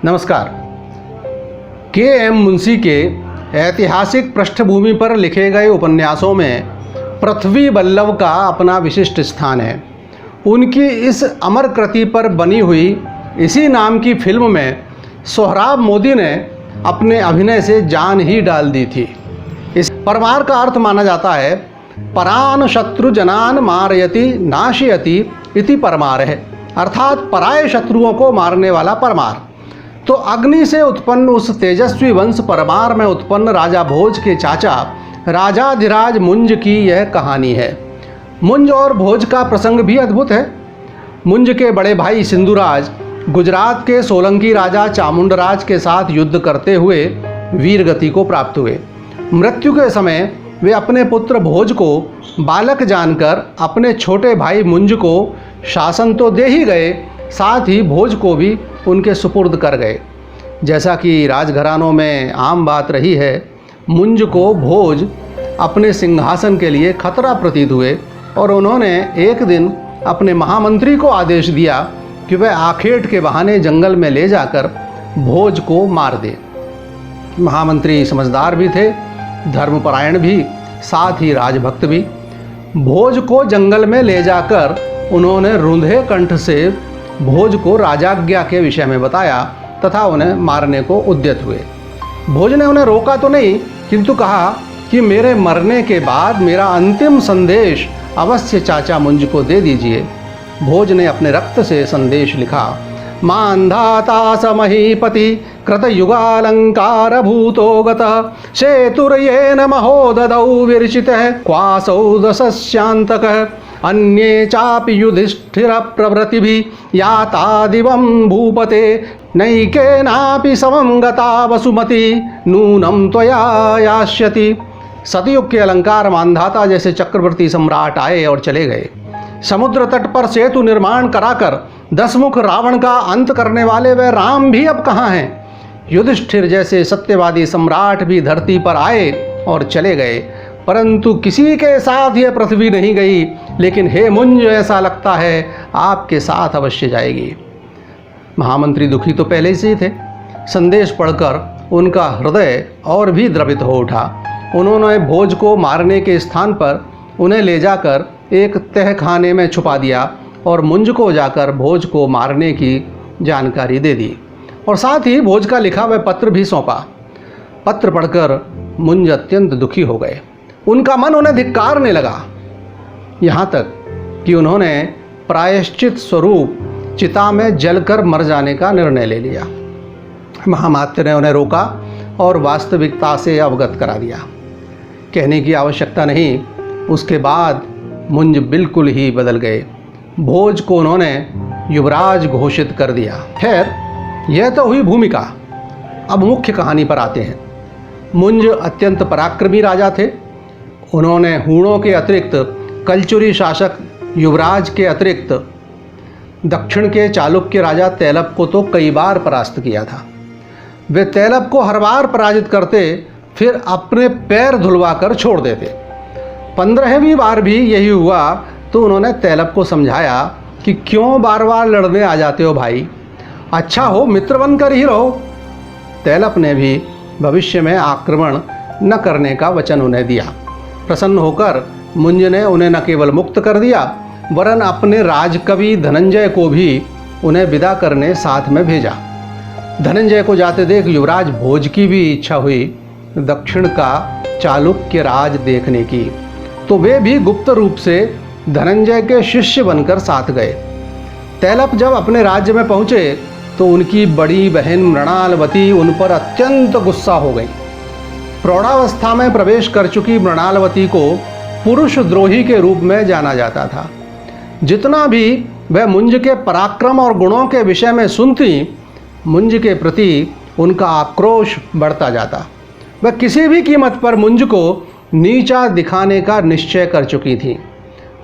नमस्कार। के.एम. मुंशी के ऐतिहासिक पृष्ठभूमि पर लिखे गए उपन्यासों में पृथ्वी वल्लभ का अपना विशिष्ट स्थान है। उनकी इस अमर कृति पर बनी हुई इसी नाम की फिल्म में सोहराब मोदी ने अपने अभिनय से जान ही डाल दी थी। इस परमार का अर्थ माना जाता है परान शत्रु जनान मारयति नाशयति इति परमार है, अर्थात पराये शत्रुओं को मारने वाला परमार। तो अग्नि से उत्पन्न उस तेजस्वी वंश परमार में उत्पन्न राजा भोज के चाचा राजाधिराज मुंज की यह कहानी है। मुंज और भोज का प्रसंग भी अद्भुत है। मुंज के बड़े भाई सिंधुराज गुजरात के सोलंकी राजा चामुंडराज के साथ युद्ध करते हुए वीरगति को प्राप्त हुए। मृत्यु के समय वे अपने पुत्र भोज को बालक जानकर अपने छोटे भाई मुंज को शासन तो दे ही गए, साथ ही भोज को भी उनके सुपुर्द कर गए। जैसा कि राजघरानों में आम बात रही है, मुंज को भोज अपने सिंहासन के लिए खतरा प्रतीत हुए और उन्होंने एक दिन अपने महामंत्री को आदेश दिया कि वह आखेट के बहाने जंगल में ले जाकर भोज को मार दे। महामंत्री समझदार भी थे, धर्मपरायण भी, साथ ही राजभक्त भी। भोज को जंगल में ले जाकर उन्होंने रुंधे कंठ से भोज को राजाज्ञा के विषय में बताया तथा उन्हें मारने को उद्यत हुए। भोज ने उन्हें रोका तो नहीं, किंतु कहा कि मेरे मरने के बाद मेरा अंतिम संदेश अवश्य चाचा मुंज को दे दीजिए। भोज ने अपने रक्त से संदेश लिखा, मांधाता समहीपति कृतयुगालंकार भूतो गतः सेतुर्येन महोददौ विरचितः क्वासौ दशस्यांतकः अन्ये चापि युधिष्ठिर प्रभृतिभिः यातादिवं भूपते नैकेनापि समं गता वसुमती नूनं त्वया यास्यति। सतयुग के अलंकार मांधाता जैसे चक्रवर्ती सम्राट आए और चले गए। समुद्र तट पर सेतु निर्माण कराकर दसमुख रावण का अंत करने वाले वे राम भी अब कहाँ हैं। युधिष्ठिर जैसे सत्यवादी सम्राट भी धरती पर आए और चले गए, परंतु किसी के साथ यह पृथ्वी नहीं गई। लेकिन हे मुंज, ऐसा लगता है आपके साथ अवश्य जाएगी। महामंत्री दुखी तो पहले से ही थे। संदेश पढ़कर उनका हृदय और भी द्रवित हो उठा। उन्होंने भोज को मारने के स्थान पर उन्हें ले जाकर एक तहखाने में छुपा दिया और मुंज को जाकर भोज को मारने की जानकारी दे दी और साथ ही भोज का लिखा हुआ पत्र भी सौंपा। पत्र पढ़कर मुंज अत्यंत दुखी हो गए। उनका मन उन्हें धिक्कारने लगा, यहाँ तक कि उन्होंने प्रायश्चित स्वरूप चिता में जलकर मर जाने का निर्णय ले लिया। महामात्य ने उन्हें रोका और वास्तविकता से अवगत करा दिया। कहने की आवश्यकता नहीं, उसके बाद मुंज बिल्कुल ही बदल गए। भोज को उन्होंने युवराज घोषित कर दिया। खैर, यह तो हुई भूमिका। अब मुख्य कहानी पर आते हैं। मुंज अत्यंत पराक्रमी राजा थे। उन्होंने हूणों के अतिरिक्त कलचुरी शासक युवराज के अतिरिक्त दक्षिण के चालुक्य राजा तैलब को तो कई बार परास्त किया था। वे तैलब को हर बार पराजित करते, फिर अपने पैर धुलवा कर छोड़ देते। 15वीं बार भी यही हुआ तो उन्होंने तैलब को समझाया कि क्यों बार बार लड़ने आ जाते हो भाई, अच्छा हो मित्र बनकर ही रहो। तैलब ने भी भविष्य में आक्रमण न करने का वचन उन्हें दिया। प्रसन्न होकर मुंज ने उन्हें न केवल मुक्त कर दिया, वरन अपने राजकवि धनंजय को भी उन्हें विदा करने साथ में भेजा। धनंजय को जाते देख युवराज भोज की भी इच्छा हुई दक्षिण का चालुक्य राज देखने की, तो वे भी गुप्त रूप से धनंजय के शिष्य बनकर साथ गए। तैलब जब अपने राज्य में पहुँचे तो उनकी बड़ी बहन मृणालवती उन पर अत्यंत गुस्सा हो गई। प्रौढ़ावस्था में प्रवेश कर चुकी मृणालवती को पुरुष द्रोही के रूप में जाना जाता था। जितना भी वह मुंज के पराक्रम और गुणों के विषय में सुनती, मुंज के प्रति उनका आक्रोश बढ़ता जाता। वह किसी भी कीमत पर मुंज को नीचा दिखाने का निश्चय कर चुकी थी।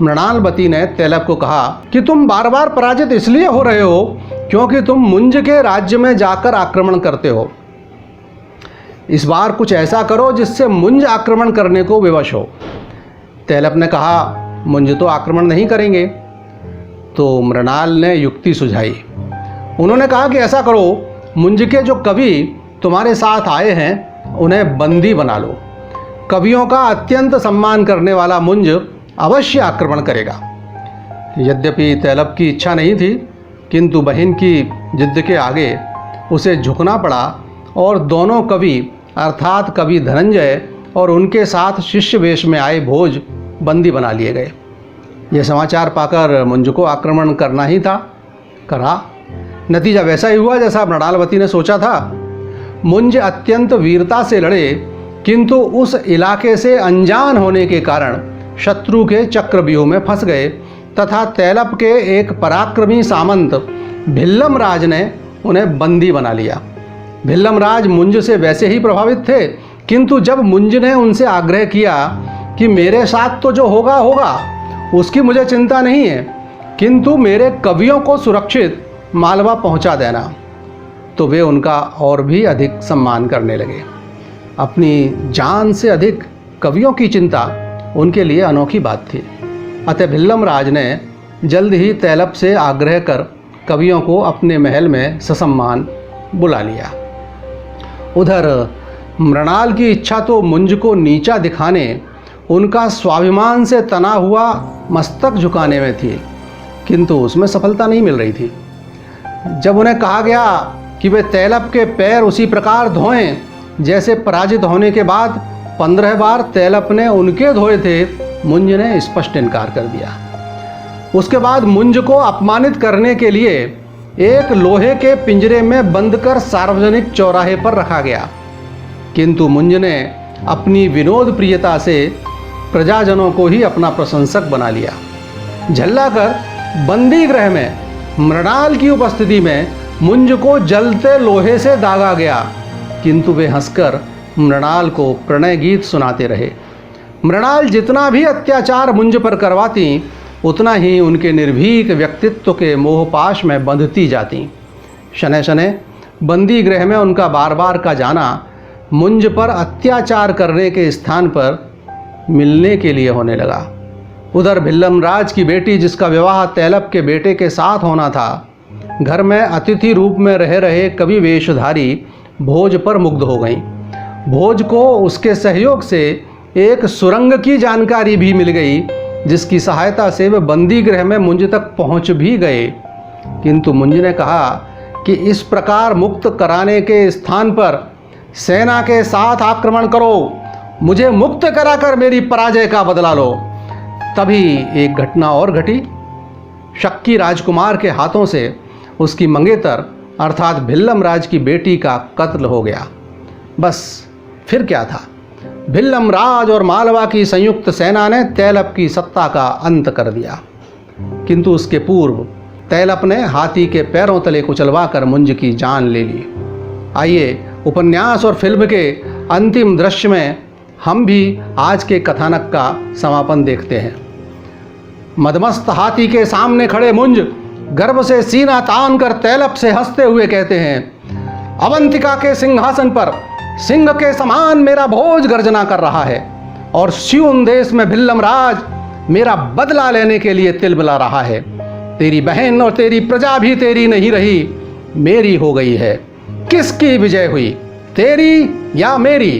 मृणालवती ने तैलब को कहा कि तुम बार बार पराजित इसलिए हो रहे हो क्योंकि तुम मुंज के राज्य में जाकर आक्रमण करते हो। इस बार कुछ ऐसा करो जिससे मुंज आक्रमण करने को विवश हो। तैलब ने कहा, मुंज तो आक्रमण नहीं करेंगे। तो मृणाल ने युक्ति सुझाई। उन्होंने कहा कि ऐसा करो मुंज के जो कवि तुम्हारे साथ आए हैं उन्हें बंदी बना लो। कवियों का अत्यंत सम्मान करने वाला मुंज अवश्य आक्रमण करेगा। यद्यपि तैलब की इच्छा नहीं थी, किंतु बहन की जिद के आगे उसे झुकना पड़ा और दोनों कवि अर्थात कवि धनंजय और उनके साथ शिष्य वेश में आए भोज बंदी बना लिए गए। यह समाचार पाकर मुंज को आक्रमण करना ही था, करा। नतीजा वैसा ही हुआ जैसा मृणालवती ने सोचा था। मुंज अत्यंत वीरता से लड़े, किंतु उस इलाके से अनजान होने के कारण शत्रु के चक्रव्यूह में फंस गए तथा तैलब के एक पराक्रमी सामंत भिल्लम राज ने उन्हें बंदी बना लिया। भिल्लम राज मुंज से वैसे ही प्रभावित थे, किंतु जब मुंज ने उनसे आग्रह किया कि मेरे साथ तो जो होगा होगा, उसकी मुझे चिंता नहीं है, किंतु मेरे कवियों को सुरक्षित मालवा पहुंचा देना, तो वे उनका और भी अधिक सम्मान करने लगे। अपनी जान से अधिक कवियों की चिंता उनके लिए अनोखी बात थी। अतः भिल्लम राज ने जल्द ही तैलब से आग्रह कर कवियों को अपने महल में ससम्मान बुला लिया। उधर मृणाल की इच्छा तो मुंज को नीचा दिखाने, उनका स्वाभिमान से तना हुआ मस्तक झुकाने में थी, किंतु उसमें सफलता नहीं मिल रही थी। जब उन्हें कहा गया कि वे तैलब के पैर उसी प्रकार धोएं जैसे पराजित होने के बाद 15 बार तैलब ने उनके धोए थे, मुंज ने स्पष्ट इनकार कर दिया। उसके बाद मुंज को अपमानित करने के लिए एक लोहे के पिंजरे में बंद कर सार्वजनिक चौराहे पर रखा गया, किंतु मुंज ने अपनी विनोद प्रियता से प्रजाजनों को ही अपना प्रशंसक बना लिया। झल्लाकर बंदी गृह में मृणाल की उपस्थिति में मुंज को जलते लोहे से दागा गया, किंतु वे हंसकर मृणाल को प्रणय गीत सुनाते रहे। मृणाल जितना भी अत्याचार मुंज पर करवाती, उतना ही उनके निर्भीक व्यक्तित्व के मोहपाश में बंधती जाती। शनै शनै बंदी गृह में उनका बार बार का जाना मुंज पर अत्याचार करने के स्थान पर मिलने के लिए होने लगा। उधर भिल्लम राज की बेटी, जिसका विवाह तैलब के बेटे के साथ होना था, घर में अतिथि रूप में रह रहे कवि वेशधारी भोज पर मुग्ध हो गईं। भोज को उसके सहयोग से एक सुरंग की जानकारी भी मिल गई, जिसकी सहायता से वे बंदी गृह में मुंज तक पहुंच भी गए। किंतु मुंज ने कहा कि इस प्रकार मुक्त कराने के स्थान पर सेना के साथ आक्रमण करो, मुझे मुक्त कराकर मेरी पराजय का बदला लो। तभी एक घटना और घटी। शक्की राजकुमार के हाथों से उसकी मंगेतर अर्थात भिल्लम राज की बेटी का कत्ल हो गया। बस फिर क्या था, भिल्लम राज और मालवा की संयुक्त सेना ने तैलब की सत्ता का अंत कर दिया। किंतु उसके पूर्व तैलब ने हाथी के पैरों तले कुचलवा कर मुंज की जान ले ली। आइए उपन्यास और फिल्म के अंतिम दृश्य में हम भी आज के कथानक का समापन देखते हैं। मदमस्त हाथी के सामने खड़े मुंज गर्व से सीना तान कर तैलब से हंसते हुए कहते हैं, अवंतिका के सिंहासन पर सिंह के समान मेरा भोज गर्जना कर रहा है और स्यून देश में भिल्लम राज मेरा बदला लेने के लिए तिलमिला रहा है। तेरी बहन और तेरी प्रजा भी तेरी नहीं रही, मेरी हो गई है। किसकी विजय हुई, तेरी या मेरी?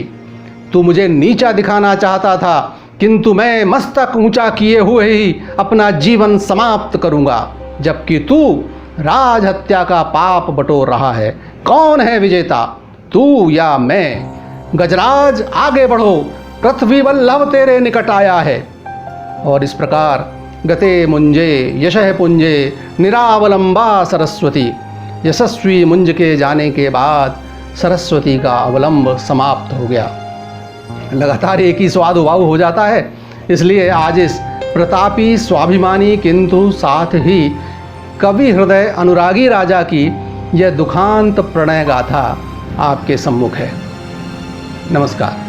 तू मुझे नीचा दिखाना चाहता था, किंतु मैं मस्तक ऊंचा किए हुए ही अपना जीवन समाप्त करूंगा, जबकि तू राज हत्या का पाप बटोर रहा है। कौन है विजेता, तू या मैं? गजराज आगे बढ़ो, पृथ्वी वल्लभ तेरे निकट आया है। और इस प्रकार गते मुंजे यशः पुंजे निरावलंबा सरस्वती, यशस्वी मुंज के जाने के बाद सरस्वती का अवलंब समाप्त हो गया। लगातार एक ही स्वाद उबाऊ हो जाता है, इसलिए आज इस प्रतापी स्वाभिमानी किंतु साथ ही कवि हृदय अनुरागी राजा की यह दुखांत प्रणय गाथा आपके सम्मुख है। नमस्कार।